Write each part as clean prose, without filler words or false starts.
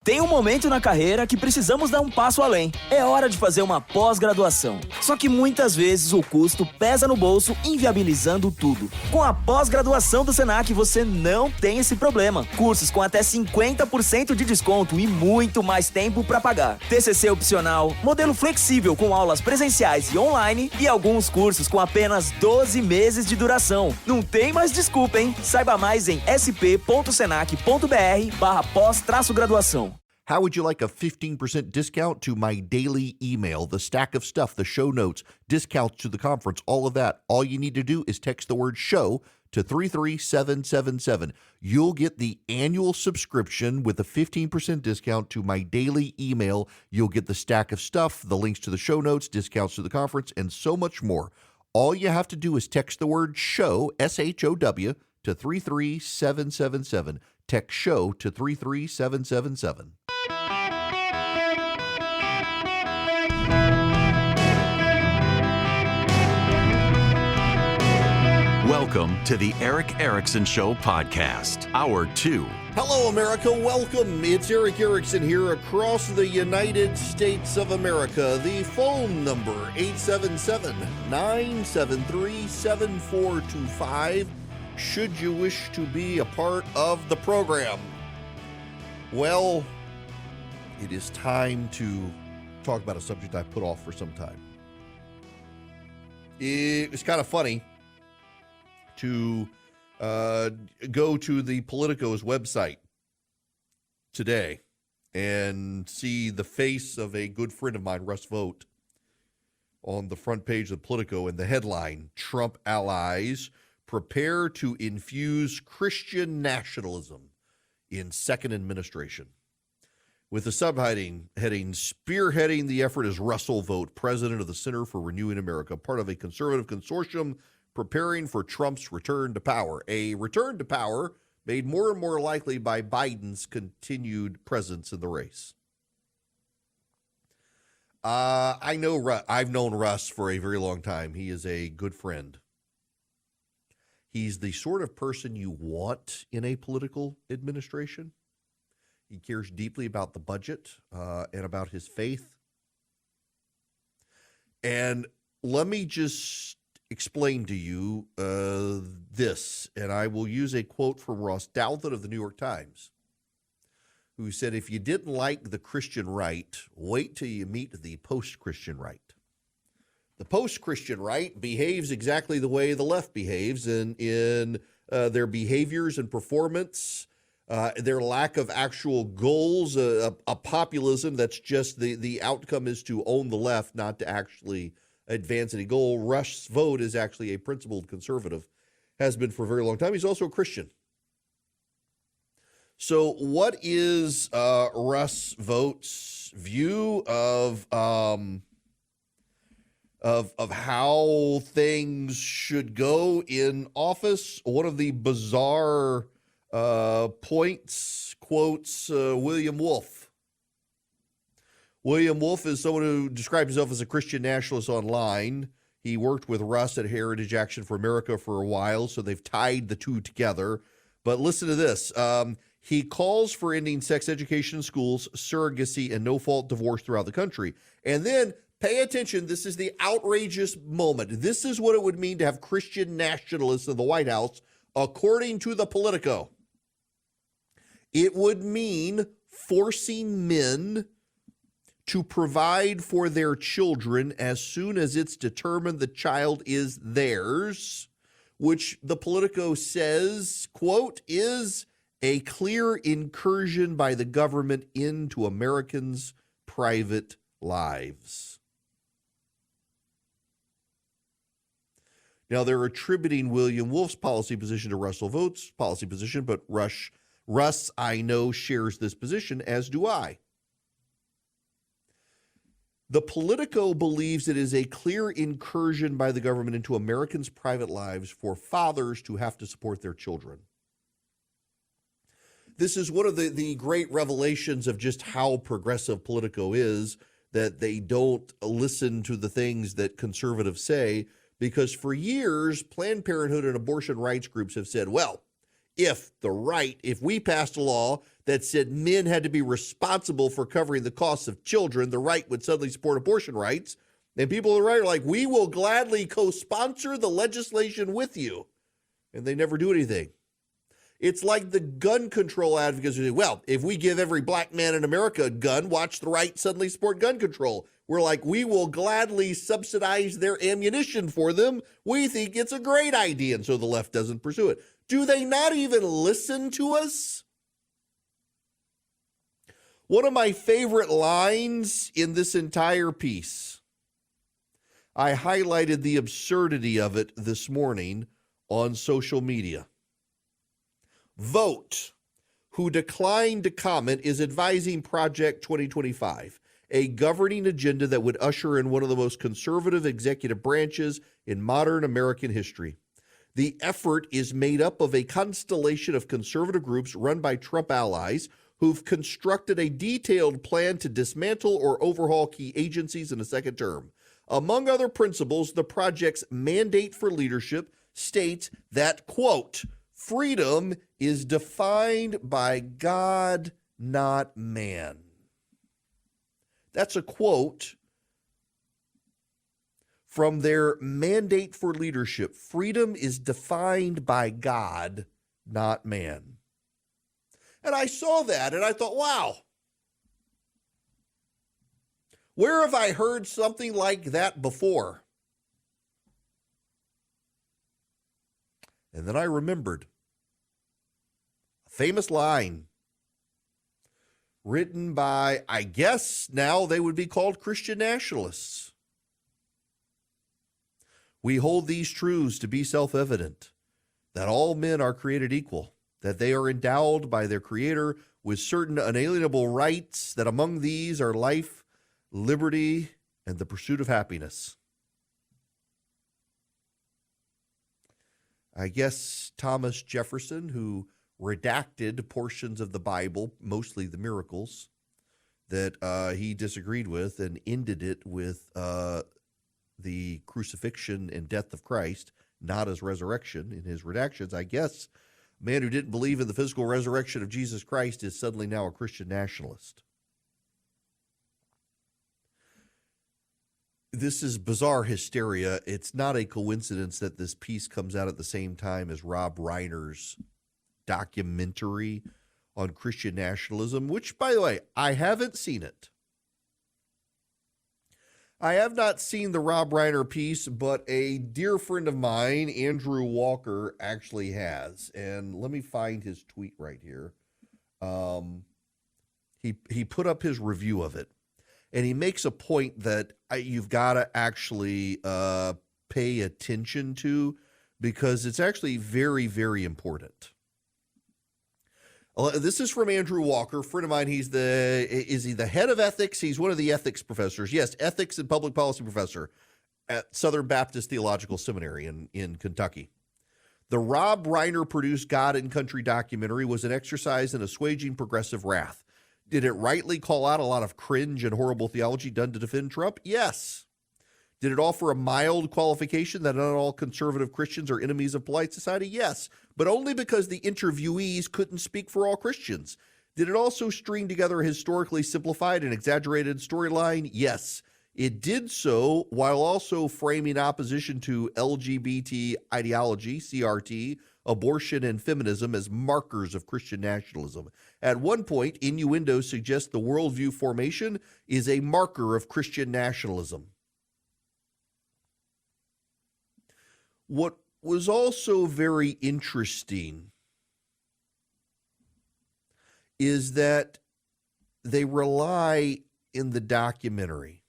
Tem um momento na carreira que precisamos dar um passo além. É hora de fazer uma pós-graduação. Só que muitas vezes o custo pesa no bolso, inviabilizando tudo. Com a pós-graduação do Senac, você não tem esse problema. Cursos com até 50% de desconto e muito mais tempo para pagar. TCC opcional, modelo flexível com aulas presenciais e online e alguns cursos com apenas 12 meses de duração. Não tem mais desculpa, hein? Saiba mais em sp.senac.br/pós-graduação. How would you like a 15% discount to my daily email, the stack of stuff, the show notes, discounts to the conference, all of that? All you need to do is text the word show to 33777. You'll get the annual subscription with a 15% discount to my daily email. You'll get the stack of stuff, the links to the show notes, discounts to the conference, and so much more. All you have to do is text the word show, S-H-O-W, to 33777. Text show to 33777. Welcome to the Eric Erickson Show podcast, Hour 2. Hello, America. Welcome. It's Eric Erickson here across the United States of America. The phone number, 877-973-7425, should you wish to be a part of the program. Well, it is time to talk about a subject I put off for some time. It's kind of funny to go to the Politico's website today and see the face of a good friend of mine, Russ Vought, on the front page of Politico, and the headline, Trump allies prepare to infuse Christian nationalism in second administration. With the subheading, spearheading the effort is Russell Vought, president of the Center for Renewing America, part of a conservative consortium preparing for Trump's return to power, a return to power made more and more likely by Biden's continued presence in the race. I've known Russ for a very long time. He is a good friend. He's the sort of person you want in a political administration. He cares deeply about the budget and about his faith. And let me just explain to you this, and I will use a quote from Ross Douthat of the New York Times, who said, if you didn't like the Christian right, wait till you meet the post-Christian right. The post-Christian right behaves exactly the way the left behaves in their behaviors and performance, their lack of actual goals, a populism that's just the outcome is to own the left, not to actually advance any goal. Russ Vought is actually a principled conservative, has been for a very long time. He's also a Christian. So what is Russ Vought's view of how things should go in office? One of the bizarre points quotes William Wolfe. William Wolfe is someone who describes himself as a Christian nationalist online. He worked with Russ at Heritage Action for America for a while, so they've tied the two together. But listen to this. He calls for ending sex education in schools, surrogacy, and no-fault divorce throughout the country. And then, pay attention, this is the outrageous moment. This is what it would mean to have Christian nationalists in the White House, according to the Politico. It would mean forcing men to provide for their children as soon as it's determined the child is theirs, which the Politico says, quote, is a clear incursion by the government into Americans' private lives. Now, they're attributing William Wolfe's policy position to Russell Vought's policy position, but Russ, I know, shares this position, as do I. The Politico believes it is a clear incursion by the government into Americans' private lives for fathers to have to support their children. This is one of the great revelations of just how progressive Politico is, that they don't listen to the things that conservatives say, because for years, Planned Parenthood and abortion rights groups have said, well, if we passed a law that said men had to be responsible for covering the costs of children, the right would suddenly support abortion rights. And people on the right are like, we will gladly co-sponsor the legislation with you. And they never do anything. It's like the gun control advocates who say, well, if we give every black man in America a gun, watch the right suddenly support gun control. We're like, we will gladly subsidize their ammunition for them. We think it's a great idea. And so the left doesn't pursue it. Do they not even listen to us? One of my favorite lines in this entire piece, I highlighted the absurdity of it this morning on social media. Vote, who declined to comment, is advising Project 2025, a governing agenda that would usher in one of the most conservative executive branches in modern American history. The effort is made up of a constellation of conservative groups run by Trump allies who've constructed a detailed plan to dismantle or overhaul key agencies in a second term. Among other principles, the project's mandate for leadership states that, quote, freedom is defined by God, not man. That's a quote from their mandate for leadership. Freedom is defined by God, not man. And I saw that and I thought, wow, where have I heard something like that before? And then I remembered a famous line written by, I guess now they would be called Christian nationalists. We hold these truths to be self-evident, that all men are created equal, that they are endowed by their Creator with certain unalienable rights, that among these are life, liberty, and the pursuit of happiness. I guess Thomas Jefferson, who redacted portions of the Bible, mostly the miracles, that he disagreed with and ended it with the crucifixion and death of Christ, not his resurrection in his redactions. I guess a man who didn't believe in the physical resurrection of Jesus Christ is suddenly now a Christian nationalist. This is bizarre hysteria. It's not a coincidence that this piece comes out at the same time as Rob Reiner's documentary on Christian nationalism, which, by the way, I haven't seen it. I have not seen the Rob Reiner piece, but a dear friend of mine, Andrew Walker, actually has. And let me find his tweet right here. He put up his review of it. And he makes a point that you've got to actually pay attention to, because it's actually very, very important. This is from Andrew Walker, a friend of mine. Is he the head of ethics? He's one of the ethics professors. Yes, ethics and public policy professor at Southern Baptist Theological Seminary in Kentucky. The Rob Reiner produced God and Country documentary was an exercise in assuaging progressive wrath. Did it rightly call out a lot of cringe and horrible theology done to defend Trump? Yes. Did it offer a mild qualification that not all conservative Christians are enemies of polite society? Yes, but only because the interviewees couldn't speak for all Christians. Did it also string together a historically simplified and exaggerated storyline? Yes. It did so while also framing opposition to LGBT ideology, CRT, abortion, and feminism as markers of Christian nationalism. At one point, innuendo suggests the worldview formation is a marker of Christian nationalism. What was also very interesting is that they rely in the documentary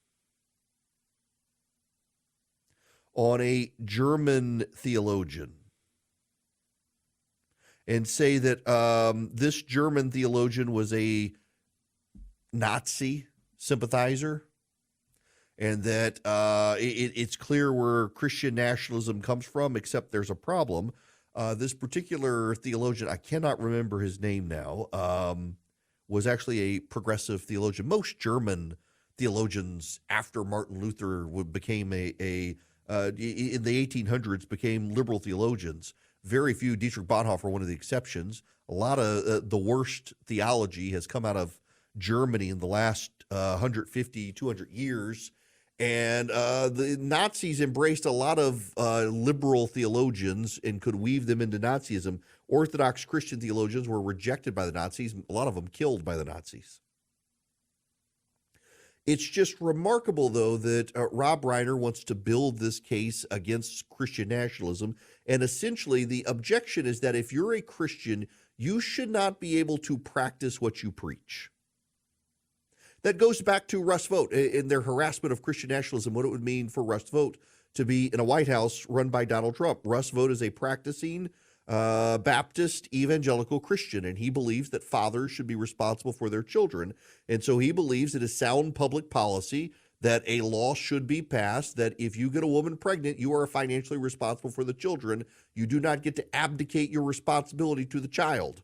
on a German theologian and say that this German theologian was a Nazi sympathizer, and that it's clear where Christian nationalism comes from, except there's a problem. This particular theologian, I cannot remember his name now, was actually a progressive theologian. Most German theologians after Martin Luther became in the 1800s became liberal theologians. Very few, Dietrich Bonhoeffer, one of the exceptions. A lot of the worst theology has come out of Germany in the last 150, 200 years. And the Nazis embraced a lot of liberal theologians and could weave them into Nazism. Orthodox Christian theologians were rejected by the Nazis, a lot of them killed by the Nazis. It's just remarkable, though, that Rob Reiner wants to build this case against Christian nationalism. And essentially, the objection is that if you're a Christian, you should not be able to practice what you preach. That goes back to Russ Vought in their harassment of Christian nationalism, what it would mean for Russ Vought to be in a White House run by Donald Trump. Russ Vought is a practicing Baptist evangelical Christian, and he believes that fathers should be responsible for their children. And so he believes it is sound public policy that a law should be passed that if you get a woman pregnant, you are financially responsible for the children. You do not get to abdicate your responsibility to the child.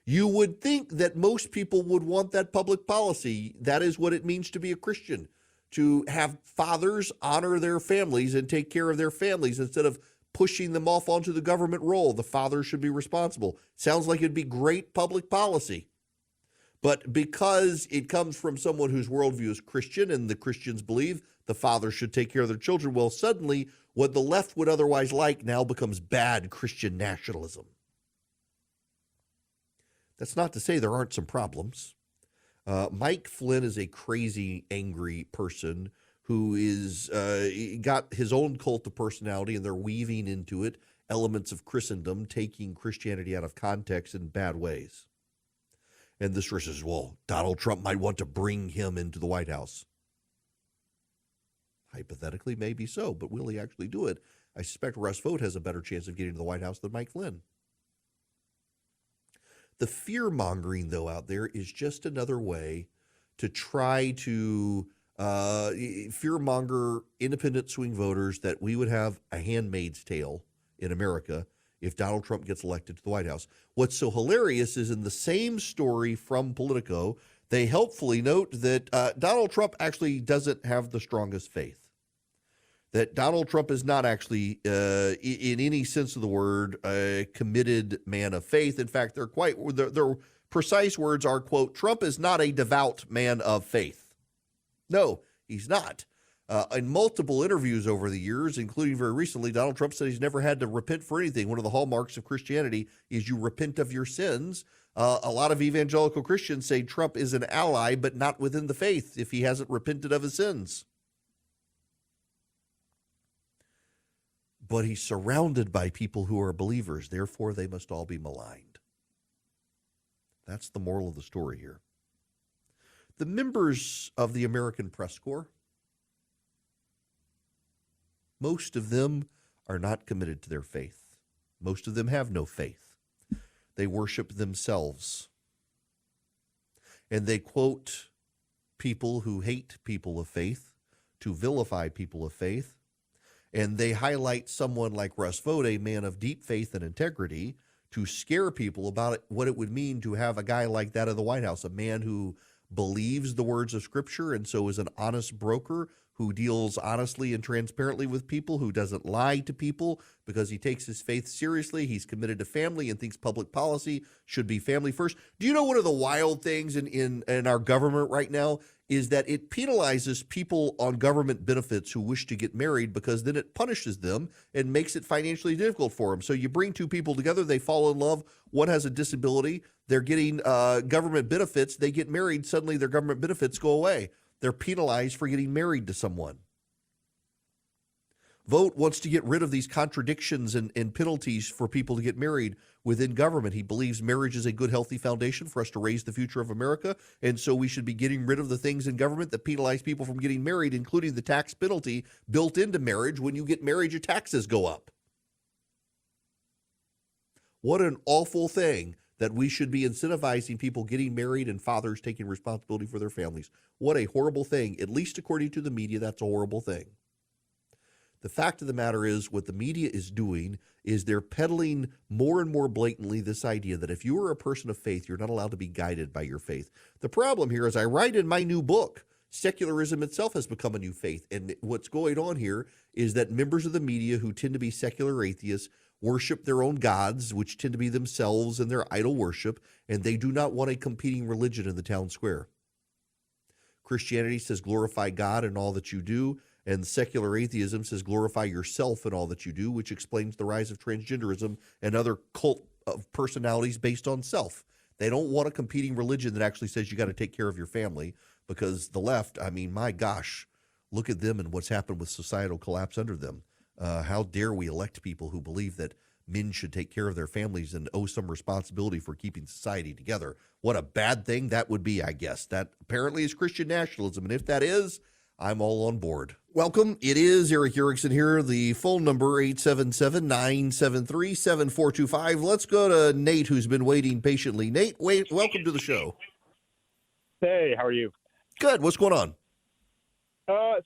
You would think that most people would want that public policy. That is what it means to be a Christian, to have fathers honor their families and take care of their families instead of pushing them off onto the government role. The father should be responsible. Sounds like it'd be great public policy. But because it comes from someone whose worldview is Christian and the Christians believe the father should take care of their children, well, suddenly what the left would otherwise like now becomes bad Christian nationalism. That's not to say there aren't some problems. Mike Flynn is a crazy, angry person who is got his own cult of personality, and they're weaving into it elements of Christendom, taking Christianity out of context in bad ways. And this says, well, Donald Trump might want to bring him into the White House. Hypothetically, maybe so, but will he actually do it? I suspect Russ Vought has a better chance of getting to the White House than Mike Flynn. The fear-mongering, though, out there is just another way to try to fear-monger independent swing voters that we would have a Handmaid's Tale in America if Donald Trump gets elected to the White House. What's so hilarious is in the same story from Politico, they helpfully note that Donald Trump actually doesn't have the strongest faith. That Donald Trump is not actually, in any sense of the word, a committed man of faith. In fact, their precise words are, quote, Trump is not a devout man of faith. No, he's not. In multiple interviews over the years, including very recently, Donald Trump said he's never had to repent for anything. One of the hallmarks of Christianity is you repent of your sins. A lot of evangelical Christians say Trump is an ally, but not within the faith if he hasn't repented of his sins. But he's surrounded by people who are believers. Therefore, they must all be maligned. That's the moral of the story here. The members of the American Press Corps, most of them are not committed to their faith. Most of them have no faith. They worship themselves. And they quote people who hate people of faith to vilify people of faith. And they highlight someone like Russ Vought, a man of deep faith and integrity, to scare people about what it would mean to have a guy like that in the White House, a man who believes the words of Scripture and so is an honest broker who deals honestly and transparently with people, who doesn't lie to people because he takes his faith seriously. He's committed to family and thinks public policy should be family first. Do you know one of the wild things in our government right now is that it penalizes people on government benefits who wish to get married because then it punishes them and makes it financially difficult for them. So you bring two people together, they fall in love, one has a disability, they're getting government benefits, they get married, suddenly their government benefits go away. They're penalized for getting married to someone. Vought wants to get rid of these contradictions and penalties for people to get married within government. He believes marriage is a good, healthy foundation for us to raise the future of America, and so we should be getting rid of the things in government that penalize people from getting married, including the tax penalty built into marriage. When you get married, your taxes go up. What an awful thing that we should be incentivizing people getting married and fathers taking responsibility for their families. What a horrible thing. At least according to the media, that's a horrible thing. The fact of the matter is what the media is doing is they're peddling more and more blatantly this idea that if you are a person of faith, you're not allowed to be guided by your faith. The problem here, as I write in my new book, secularism itself has become a new faith. And what's going on here is that members of the media who tend to be secular atheists worship their own gods, which tend to be themselves and their idol worship, and they do not want a competing religion in the town square. Christianity says glorify God in all that you do, and secular atheism says glorify yourself in all that you do, which explains the rise of transgenderism and other cult of personalities based on self. They don't want a competing religion that actually says you got to take care of your family, because the left, I mean, my gosh, look at them and what's happened with societal collapse under them. How dare we elect people who believe that men should take care of their families and owe some responsibility for keeping society together? What a bad thing that would be, I guess. That apparently is Christian nationalism, and if that is, I'm all on board. Welcome. It is Eric Erickson here. The phone number, 877-973-7425. Let's go to Nate, who's been waiting patiently. Nate, welcome to the show. Hey, how are you? Good. What's going on?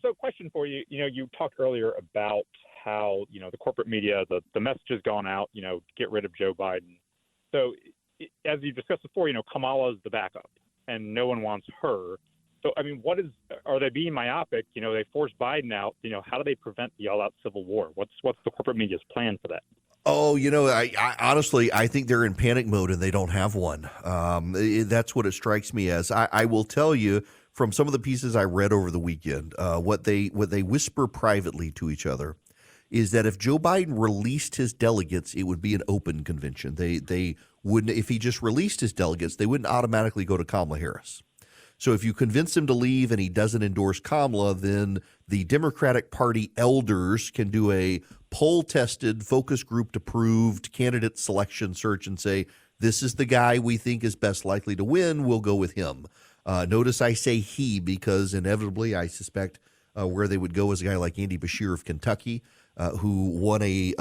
So question for you. You talked earlier about how, the corporate media, the message has gone out, get rid of Joe Biden. So as you discussed before, Kamala is the backup and no one wants her. So, I mean, are they being myopic? They forced Biden out. How do they prevent the all-out civil war? What's the corporate media's plan for that? Oh, I honestly, I think they're in panic mode and they don't have one. That's what it strikes me as. I will tell you from some of the pieces I read over the weekend, what they whisper privately to each other is that if Joe Biden released his delegates, it would be an open convention. They wouldn't, if he just released his delegates, they wouldn't automatically go to Kamala Harris. So if you convince him to leave and he doesn't endorse Kamala, then the Democratic Party elders can do a poll-tested, focus group-approved candidate selection search and say, this is the guy we think is best likely to win. We'll go with him. Notice I say he because inevitably I suspect where they would go is a guy like Andy Beshear of Kentucky, who won a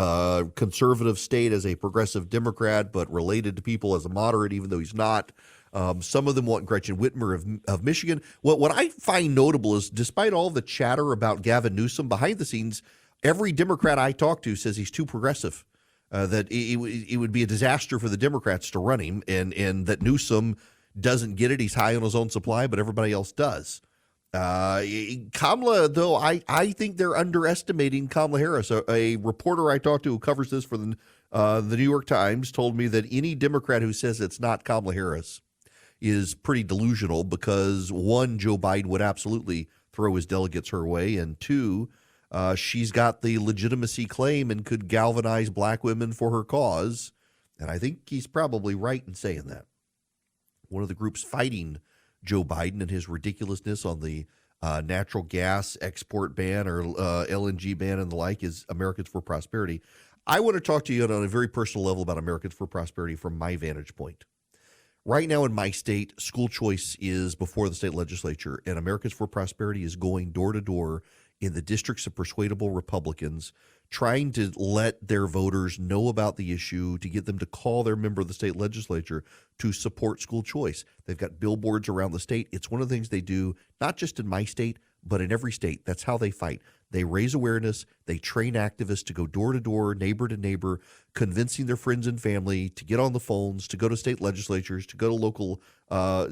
conservative state as a progressive Democrat, but related to people as a moderate, even though he's not. Some of them want Gretchen Whitmer of Michigan. What I find notable is, despite all the chatter about Gavin Newsom, behind the scenes, every Democrat I talk to says he's too progressive, that it would be a disaster for the Democrats to run him, and that Newsom doesn't get it. He's high on his own supply, but everybody else does. Kamala, though, I think they're underestimating Kamala Harris. A reporter I talked to who covers this for the New York Times told me that any Democrat who says it's not Kamala Harris is pretty delusional because, one, Joe Biden would absolutely throw his delegates her way, and two, she's got the legitimacy claim and could galvanize black women for her cause, and I think he's probably right in saying that. One of the groups fighting Joe Biden and his ridiculousness on the natural gas export ban or LNG ban and the like is Americans for Prosperity. I want to talk to you on a very personal level about Americans for Prosperity from my vantage point. Right now in my state, school choice is before the state legislature, and Americans for Prosperity is going door to door in the districts of persuadable Republicans, trying to let their voters know about the issue, to get them to call their member of the state legislature to support school choice. They've got billboards around the state. It's one of the things they do, not just in my state, but in every state. That's how they fight. They raise awareness. They train activists to go door to door, neighbor to neighbor, convincing their friends and family to get on the phones, to go to state legislatures, to go to local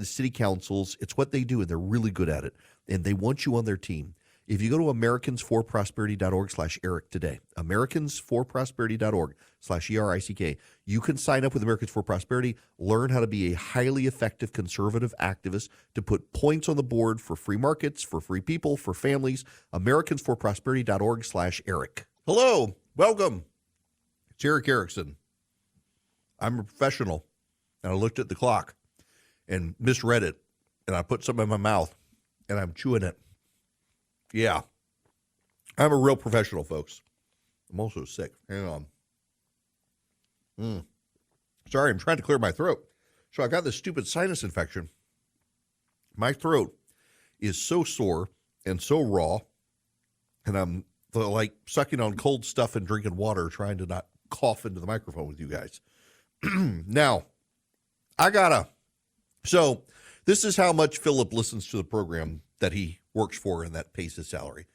city councils. It's what they do, and they're really good at it. And they want you on their team. If you go to americansforprosperity.org/Eric today, americansforprosperity.org/ERICK, you can sign up with Americans for Prosperity, learn how to be a highly effective conservative activist, to put points on the board for free markets, for free people, for families. americansforprosperity.org/Eric. Hello, welcome. It's Eric Erickson. I'm a professional, and I looked at the clock and misread it, and I put something in my mouth, and I'm chewing it. Yeah, I'm a real professional, folks. I'm also sick. Hang on. Sorry, I'm trying to clear my throat. So I got this stupid sinus infection. My throat is so sore and so raw, and I'm like sucking on cold stuff and drinking water, trying to not cough into the microphone with you guys. Now, so this is how much Philip listens to the program that he works for and that pays his salary.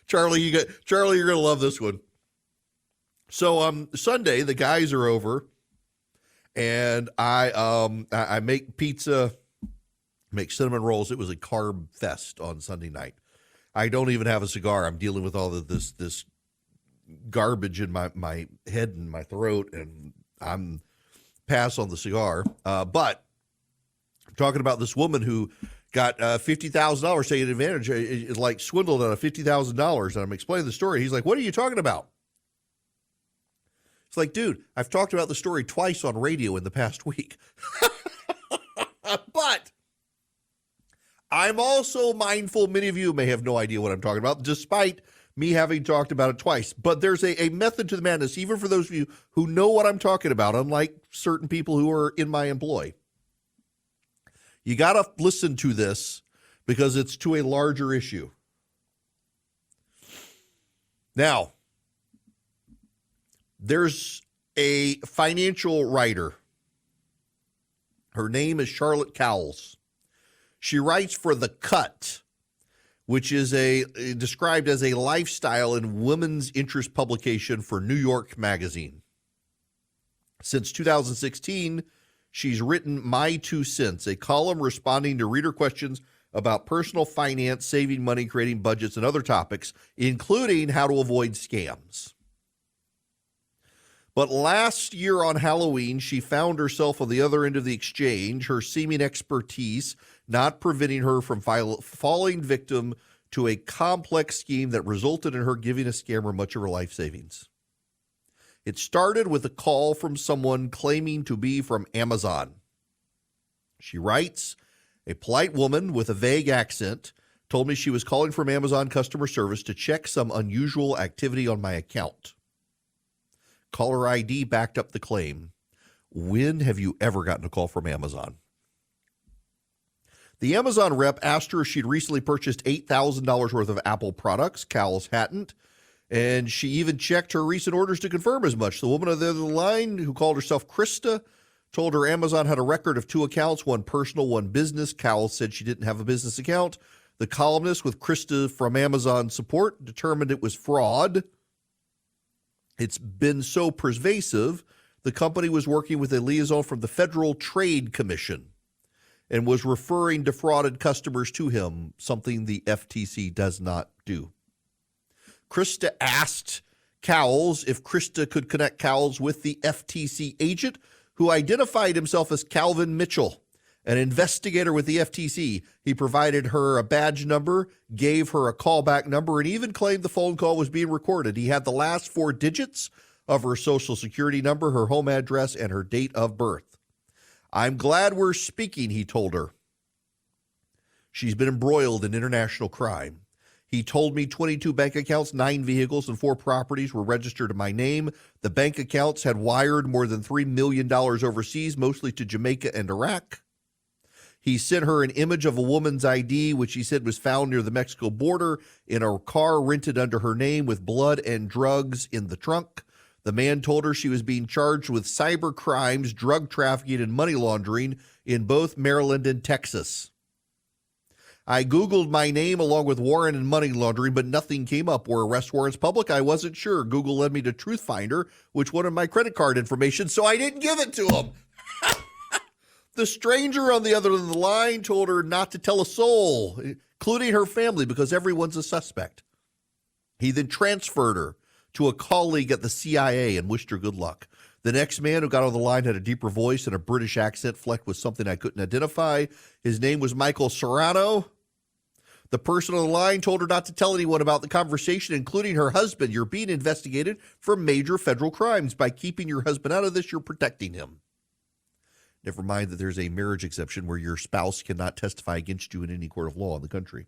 Charlie, you're gonna love this one. So Sunday the guys are over, and I make pizza, make cinnamon rolls. It was a carb fest on Sunday night. I don't even have a cigar. I'm dealing with all of this garbage in my head and my throat, and I'm pass on the cigar. But I'm talking about this woman who got $50,000 taken advantage, is like swindled out of $50,000. And I'm explaining the story. He's like, what are you talking about? It's like, dude, I've talked about the story twice on radio in the past week. But I'm also mindful many of you may have no idea what I'm talking about, despite me having talked about it twice. But there's a method to the madness, even for those of you who know what I'm talking about, unlike certain people who are in my employ. You got to listen to this because it's to a larger issue. Now, there's a financial writer. Her name is Charlotte Cowles. She writes for The Cut, which is described as a lifestyle and women's interest publication for New York Magazine. Since 2016, she's written My 2 Cents, a column responding to reader questions about personal finance, saving money, creating budgets, and other topics, including how to avoid scams. But last year on Halloween, she found herself on the other end of the exchange, her seeming expertise not preventing her from falling victim to a complex scheme that resulted in her giving a scammer much of her life savings. It started with a call from someone claiming to be from Amazon. She writes, a polite woman with a vague accent told me she was calling from Amazon customer service to check some unusual activity on my account. Caller ID backed up the claim. When have you ever gotten a call from Amazon? The Amazon rep asked her if she'd recently purchased $8,000 worth of Apple products. Cowles hadn't. And she even checked her recent orders to confirm as much. The woman on the other line, who called herself Krista, told her Amazon had a record of 2 accounts, one personal, one business. Cowles said she didn't have a business account. The columnist with Krista from Amazon support determined it was fraud. It's been so pervasive, the company was working with a liaison from the Federal Trade Commission and was referring defrauded customers to him, something the FTC does not do. Krista asked Cowles if Krista could connect Cowles with the FTC agent who identified himself as Calvin Mitchell, an investigator with the FTC. He provided her a badge number, gave her a callback number, and even claimed the phone call was being recorded. He had the last 4 digits of her social security number, her home address, and her date of birth. I'm glad we're speaking, he told her. She's been embroiled in international crime. He told me 22 bank accounts, 9 vehicles, and 4 properties were registered in my name. The bank accounts had wired more than $3 million overseas, mostly to Jamaica and Iraq. He sent her an image of a woman's ID, which he said was found near the Mexico border in a car rented under her name with blood and drugs in the trunk. The man told her she was being charged with cyber crimes, drug trafficking, and money laundering in both Maryland and Texas. I Googled my name along with warrant and money laundering, but nothing came up. Were arrest warrants public? I wasn't sure. Google led me to Truthfinder, which wanted my credit card information, so I didn't give it to him. The stranger on the other end of the line told her not to tell a soul, including her family, because everyone's a suspect. He then transferred her to a colleague at the CIA and wished her good luck. The next man who got on the line had a deeper voice and a British accent flecked with something I couldn't identify. His name was Michael Serrano. The person on the line told her not to tell anyone about the conversation, including her husband. You're being investigated for major federal crimes. By keeping your husband out of this, you're protecting him. Never mind that there's a marriage exception where your spouse cannot testify against you in any court of law in the country.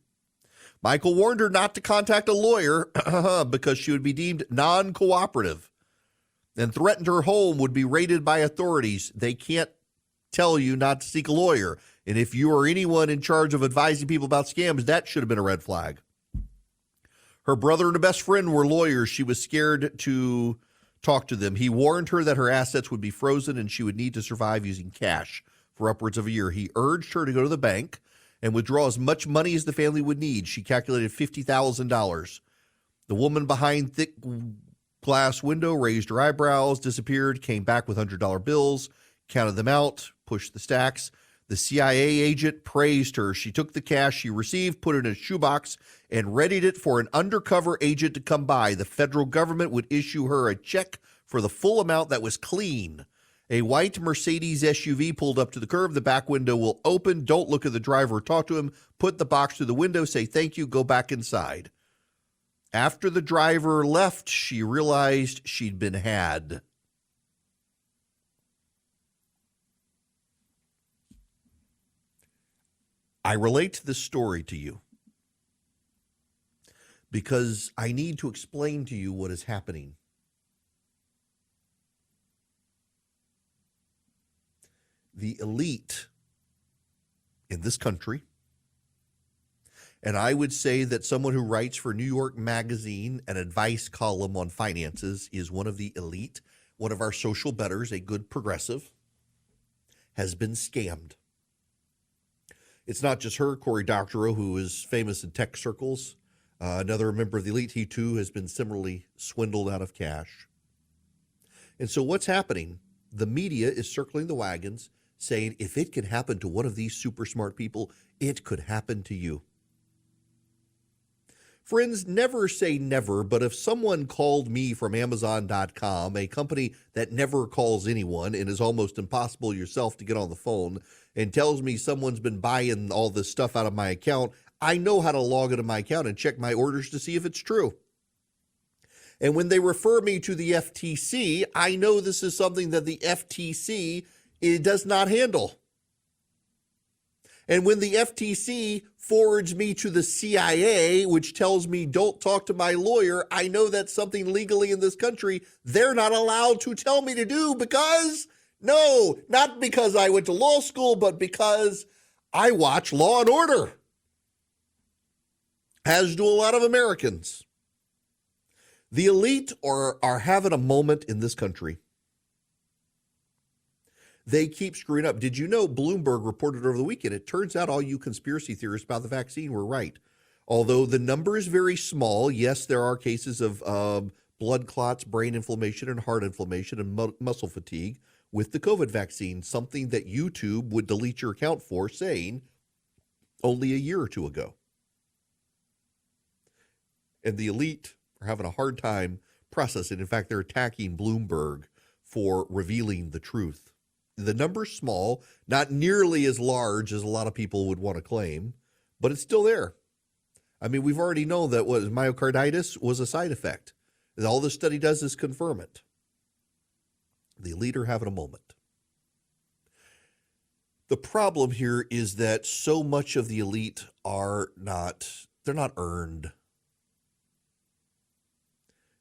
Michael warned her not to contact a lawyer because she would be deemed non-cooperative, and threatened her home would be raided by authorities. They can't tell you not to seek a lawyer. And if you are anyone in charge of advising people about scams, that should have been a red flag. Her brother and her best friend were lawyers. She was scared to talk to them. He warned her that her assets would be frozen and she would need to survive using cash for upwards of a year. He urged her to go to the bank and withdraw as much money as the family would need. She calculated $50,000. The woman behind thick glass window raised her eyebrows, disappeared, came back with $100 bills, counted them out, pushed the stacks. The CIA agent praised her. She took the cash she received, put it in a shoebox, and readied it for an undercover agent to come by. The federal government would issue her a check for the full amount that was clean. A white Mercedes SUV pulled up to the curb. The back window will open. Don't look at the driver or talk to him. Put the box through the window, say thank you, go back inside. After the driver left, she realized she'd been had. I relate this story to you because I need to explain to you what is happening. The elite in this country, and I would say that someone who writes for New York Magazine an advice column on finances is one of the elite, one of our social betters, a good progressive, has been scammed. It's not just her, Cory Doctorow, who is famous in tech circles. Another member of the elite, he too has been similarly swindled out of cash. And so what's happening? The media is circling the wagons saying, if it can happen to one of these super smart people, it could happen to you. Friends, never say never, but if someone called me from Amazon.com, a company that never calls anyone and is almost impossible yourself to get on the phone, and tells me someone's been buying all this stuff out of my account, I know how to log into my account and check my orders to see if it's true. And when they refer me to the FTC, I know this is something that the FTC does not handle. And when the FTC forwards me to the CIA, which tells me don't talk to my lawyer, I know that's something legally in this country they're not allowed to tell me to do because, no, not because I went to law school, but because I watch Law and Order, as do a lot of Americans. The elite are having a moment in this country. They keep screwing up. Did you know Bloomberg reported over the weekend? It turns out all you conspiracy theorists about the vaccine were right. Although the number is very small, yes, there are cases of blood clots, brain inflammation, and heart inflammation and muscle fatigue with the COVID vaccine, something that YouTube would delete your account for, saying only a year or two ago. And the elite are having a hard time processing. In fact, they're attacking Bloomberg for revealing the truth. The number's small, not nearly as large as a lot of people would want to claim, but it's still there. I mean, we've already known that myocarditis was a side effect. And all this study does is confirm it. The elite are having a moment. The problem here is that so much of the elite they're not earned.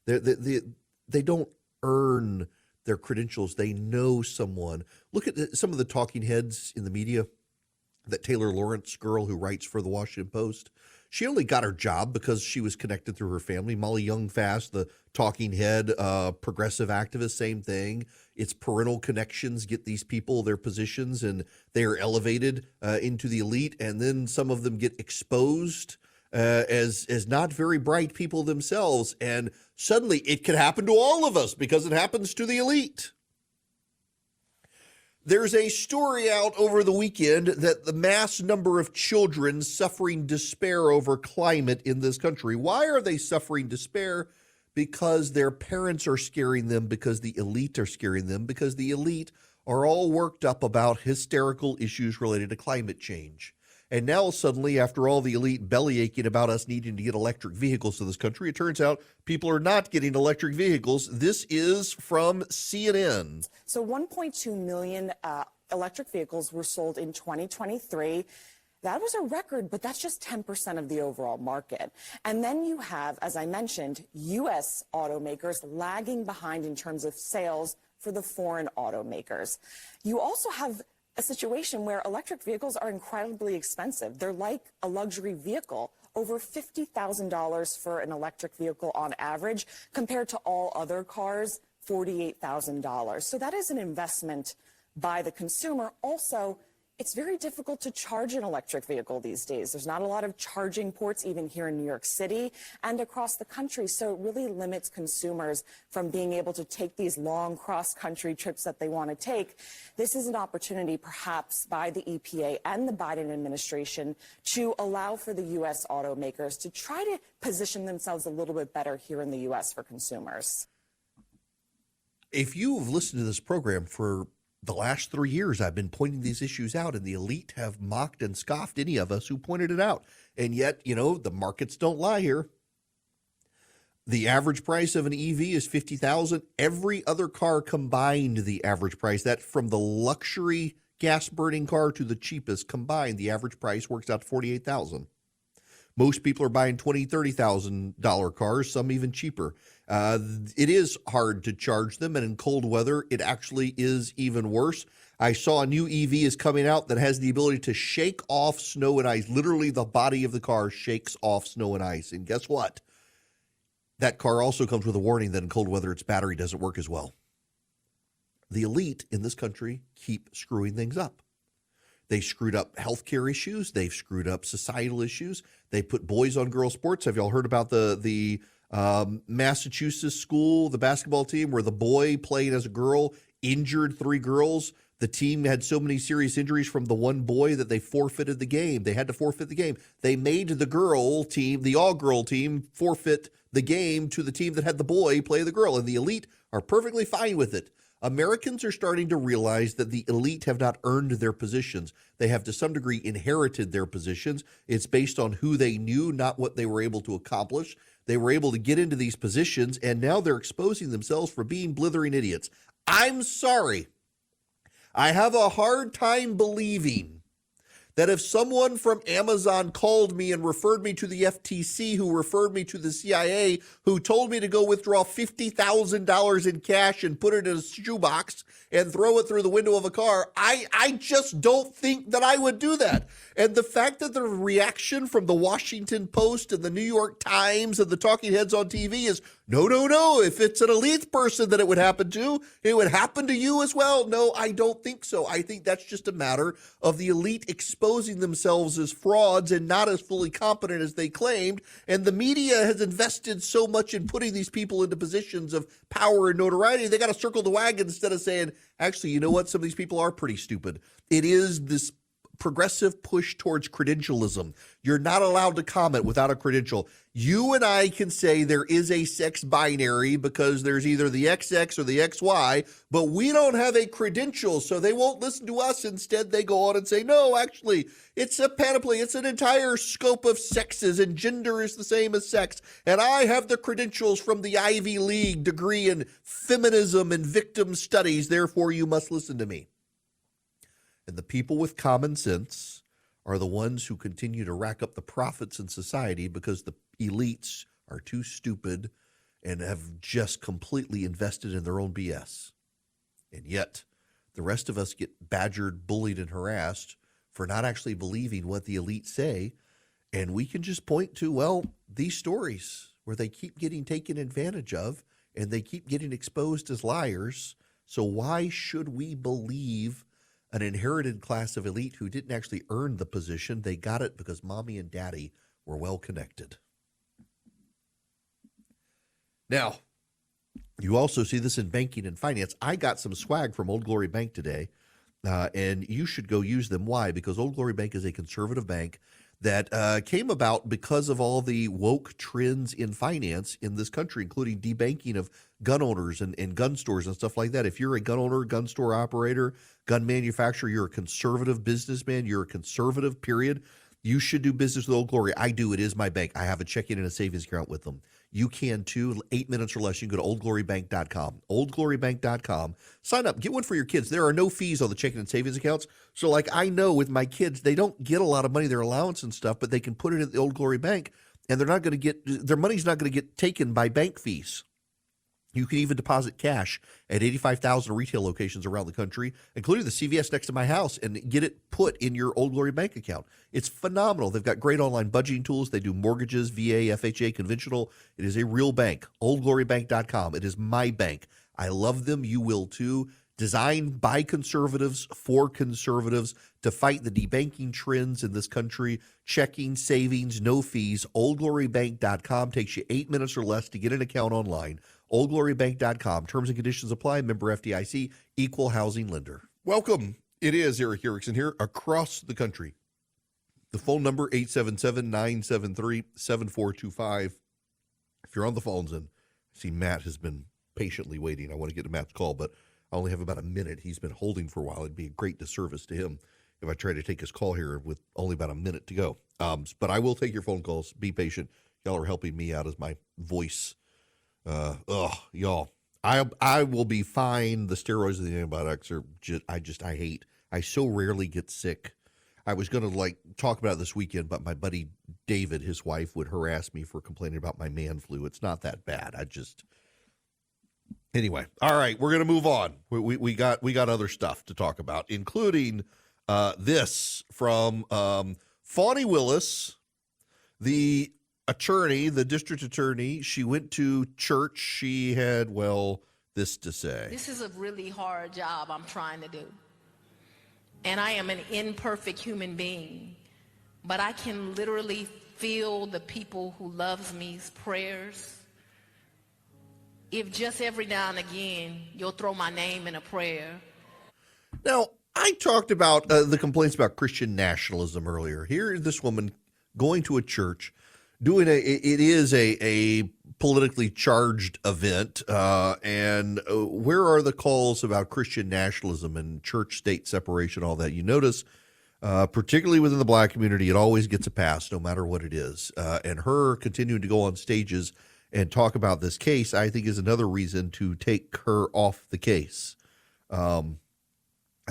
They don't earn their credentials. They know someone. Look at some of the talking heads in the media. That Taylor Lawrence girl who writes for the Washington Post, she only got her job because she was connected through her family. Molly Youngfast, the talking head, progressive activist, same thing. It's parental connections get these people their positions, and they are elevated into the elite, and then some of them get exposed as not very bright people themselves, and suddenly it can happen to all of us because it happens to the elite. There's a story out over the weekend that the mass number of children suffering despair over climate in this country. Why are they suffering despair? Because their parents are scaring them, because the elite are scaring them, because the elite are all worked up about hysterical issues related to climate change. And now suddenly, after all the elite belly aching about us needing to get electric vehicles to this country, it turns out people are not getting electric vehicles. This is from CNN. So 1.2 million electric vehicles were sold in 2023. That was a record, but that's just 10% of the overall market. And then you have, as I mentioned, U.S. automakers lagging behind in terms of sales for the foreign automakers. You also have a situation where electric vehicles are incredibly expensive. They're like a luxury vehicle, over $50,000 for an electric vehicle on average, compared to all other cars, $48,000. So that is an investment by the consumer. Also, It's very difficult to charge an electric vehicle these days. There's not a lot of charging ports even here in New York City and across the country. So it really limits consumers from being able to take these long cross-country trips that they want to take. This is an opportunity perhaps by the EPA and the Biden administration to allow for the U.S. automakers to try to position themselves a little bit better here in the U.S. for consumers. If you've listened to this program for the last 3 years, I've been pointing these issues out, and the elite have mocked and scoffed any of us who pointed it out. And yet, the markets don't lie here. The average price of an EV is $50,000. Every other car combined, the average price, that from the luxury gas-burning car to the cheapest combined, the average price works out to $48,000. Most people are buying $20,000, $30,000 cars, some even cheaper. It is hard to charge them, and in cold weather, it actually is even worse. I saw a new EV is coming out that has the ability to shake off snow and ice. Literally, the body of the car shakes off snow and ice. And guess what? That car also comes with a warning that in cold weather, its battery doesn't work as well. The elite in this country keep screwing things up. They screwed up healthcare issues. They've screwed up societal issues. They put boys on girls sports. Have y'all heard about the Massachusetts school, the basketball team, where the boy playing as a girl injured 3 girls? The team had so many serious injuries from the one boy that they forfeited the game. They had to forfeit the game. They made the girl team, the all-girl team, forfeit the game to the team that had the boy play the girl. And the elite are perfectly fine with it. Americans are starting to realize that the elite have not earned their positions. They have, to some degree, inherited their positions. It's based on who they knew, not what they were able to accomplish. They were able to get into these positions, and now they're exposing themselves for being blithering idiots. I'm sorry. I have a hard time believing that if someone from Amazon called me and referred me to the FTC, who referred me to the CIA, who told me to go withdraw $50,000 in cash and put it in a shoebox and throw it through the window of a car, I just don't think that I would do that. And the fact that the reaction from the Washington Post and the New York Times and the talking heads on TV is, no, if it's an elite person that it would happen to, it would happen to you as well. No, I don't think so. I think that's just a matter of the elite exposing themselves as frauds and not as fully competent as they claimed. And the media has invested so much in putting these people into positions of power and notoriety, they got to circle the wagon instead of saying, actually, you know what? Some of these people are pretty stupid. It is this progressive push towards credentialism. You're not allowed to comment without a credential. You and I can say there is a sex binary because there's either the XX or the XY, but we don't have a credential, so they won't listen to us. Instead, they go on and say, no, actually, it's a panoply. It's an entire scope of sexes, and gender is the same as sex. And I have the credentials from the Ivy League degree in feminism and victim studies, therefore you must listen to me. And the people with common sense are the ones who continue to rack up the profits in society because the elites are too stupid and have just completely invested in their own BS. And yet, the rest of us get badgered, bullied, and harassed for not actually believing what the elites say. And we can just point to, well, these stories where they keep getting taken advantage of and they keep getting exposed as liars. So why should we believe an inherited class of elite who didn't actually earn the position? They got it because mommy and daddy were well connected. Now, you also see this in banking and finance. I got some swag from Old Glory Bank today, and you should go use them. Why? Because Old Glory Bank is a conservative bank that came about because of all the woke trends in finance in this country, including debanking of gun owners and gun stores and stuff like that. If you're a gun owner, gun store operator, gun manufacturer, you're a conservative businessman, you're a conservative, period, you should do business with Old Glory. I do. It is my bank. I have a checking and a savings account with them. You can too. 8 minutes or less. You can go to oldglorybank.com. Oldglorybank.com. Sign up. Get one for your kids. There are no fees on the checking and savings accounts. So like I know with my kids, they don't get a lot of money, their allowance and stuff, but they can put it at the Old Glory Bank and they're not going to get, their money's not going to get taken by bank fees. You can even deposit cash at 85,000 retail locations around the country, including the CVS next to my house, and get it put in your Old Glory Bank account. It's phenomenal. They've got great online budgeting tools. They do mortgages, VA, FHA, conventional. It is a real bank. Oldglorybank.com. It is my bank. I love them. You will too. designed by conservatives for conservatives to fight the debanking trends in this country. Checking, savings, no fees. OldGloryBank.com takes you 8 minutes or less to get an account online. OldGloryBank.com. Terms and conditions apply. Member FDIC. Equal housing lender. Welcome. It is Eric Erickson here across the country. The phone number, 877-973-7425. If you're on the phones, and I see Matt has been patiently waiting. I want to get to Matt's call, but I only have about a minute. He's been holding for a while. It'd be a great disservice to him if I try to take his call here with only about a minute to go. But I will take your phone calls. Be patient. Y'all are helping me out as my voice. Y'all. I will be fine. The steroids and the antibiotics are I hate. I so rarely get sick. I was going to talk about it this weekend, but my buddy David, his wife, would harass me for complaining about my man flu. It's not that bad. Anyway. All right, we're going to move on. We got other stuff to talk about, including this from Fawny Willis, the attorney, the district attorney. She went to church. She had, this to say. This is a really hard job I'm trying to do. And I am an imperfect human being, but I can literally feel the people who loves me's prayers. If just every now and again you'll throw my name in a prayer. Now, I talked about the complaints about Christian nationalism earlier. Here is this woman going to a church, doing it is a politically charged event, and where are the calls about Christian nationalism and church-state separation, all that? You notice, particularly within the black community, it always gets a pass no matter what it is. And her continuing to go on stages and talk about this case, I think, is another reason to take her off the case. I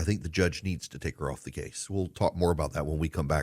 think the judge needs to take her off the case. We'll talk more about that when we come back